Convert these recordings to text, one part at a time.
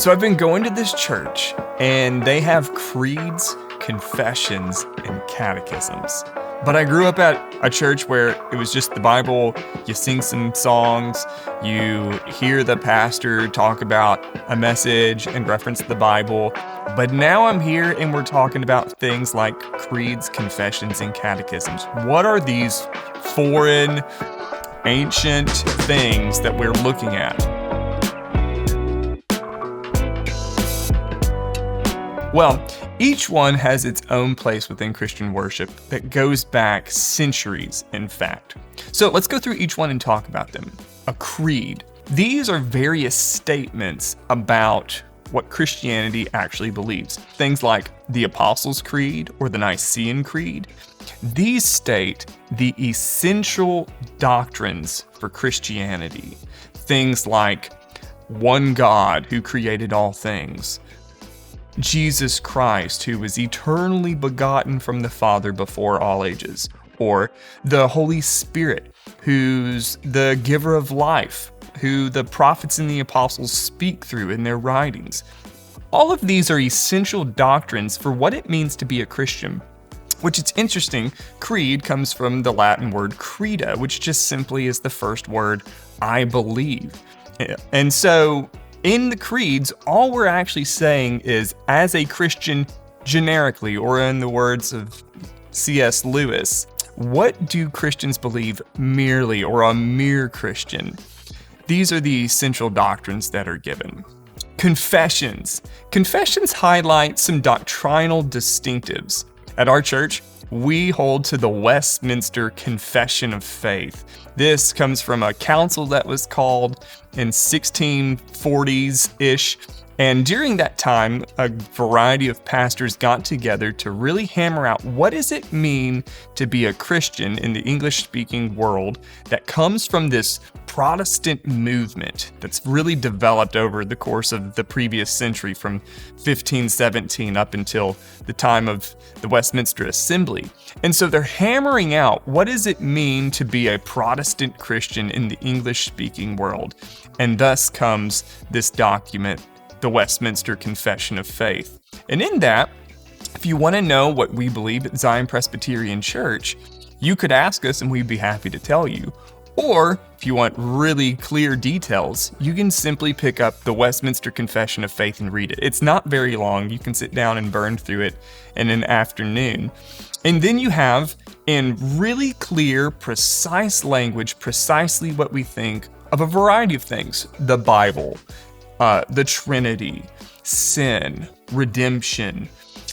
So I've been going to this church, and they have creeds, confessions, and catechisms. But I grew up at a church where it was just the Bible, you sing some songs, you hear the pastor talk about a message and reference the Bible. But now I'm here and we're talking about things like creeds, confessions, and catechisms. What are these foreign, ancient things that we're looking at? Well, each one has its own place within Christian worship that goes back centuries, in fact. So let's go through each one and talk about them. A creed. These are various statements about what Christianity actually believes. Things like the Apostles' Creed or the Nicene Creed. These state the essential doctrines for Christianity. Things like one God who created all things, Jesus Christ, who was eternally begotten from the Father before all ages, or the Holy Spirit, who's the giver of life, who the prophets and the apostles speak through in their writings. All of these are essential doctrines for what it means to be a Christian, which it's interesting, creed comes from the Latin word creda, which just simply is the first word, I believe. And so in the creeds, all we're actually saying is, as a Christian generically, or in the words of C.S. Lewis, what do Christians believe merely, or a mere Christian? These are the essential doctrines that are given. Confessions. Confessions highlight some doctrinal distinctives. At our church, we hold to the Westminster Confession of Faith. This comes from a council that was called in 1640s-ish. And during that time, a variety of pastors got together to really hammer out what does it mean to be a Christian in the English-speaking world that comes from this Protestant movement that's really developed over the course of the previous century from 1517 up until the time of the Westminster Assembly. And so they're hammering out what does it mean to be a Protestant Christian in the English-speaking world. And thus comes this document, the Westminster Confession of Faith. And in that, if you want to know what we believe at Zion Presbyterian Church, you could ask us and we'd be happy to tell you. Or if you want really clear details, you can simply pick up the Westminster Confession of Faith and read it. It's not very long. You can sit down and burn through it in an afternoon. And then you have, in really clear, precise language, precisely what we think of a variety of things. The Bible, the Trinity, sin, redemption,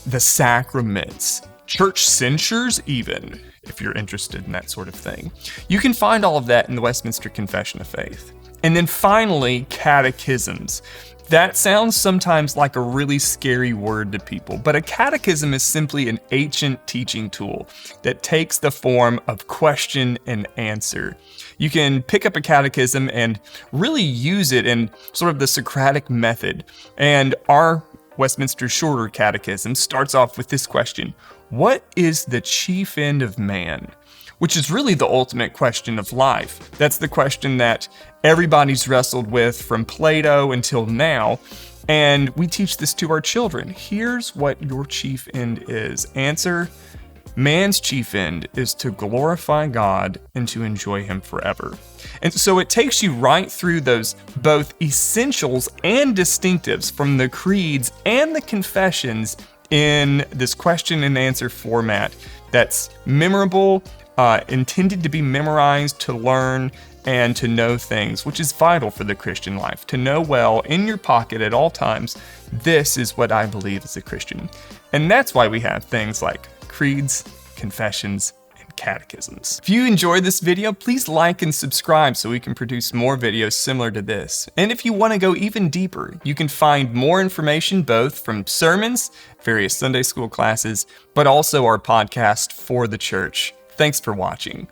the sacraments, church censures even, if you're interested in that sort of thing. You can find all of that in the Westminster Confession of Faith. And then finally, catechisms. That sounds sometimes like a really scary word to people, but a catechism is simply an ancient teaching tool that takes the form of question and answer. You can pick up a catechism and really use it in sort of the Socratic method. And our Westminster Shorter Catechism starts off with this question: what is the chief end of man? Which is really the ultimate question of life. That's the question that everybody's wrestled with from Plato until now. And we teach this to our children. Here's what your chief end is. Answer: man's chief end is to glorify God and to enjoy Him forever. And so it takes you right through those both essentials and distinctives from the creeds and the confessions in this question and answer format that's memorable, intended to be memorized, to learn, and to know things, which is vital for the Christian life. To know well in your pocket at all times, this is what I believe as a Christian. And that's why we have things like creeds, confessions, and catechisms. If you enjoyed this video, please like and subscribe so we can produce more videos similar to this. And if you want to go even deeper, you can find more information both from sermons, various Sunday school classes, but also our podcast for the church. Thanks for watching.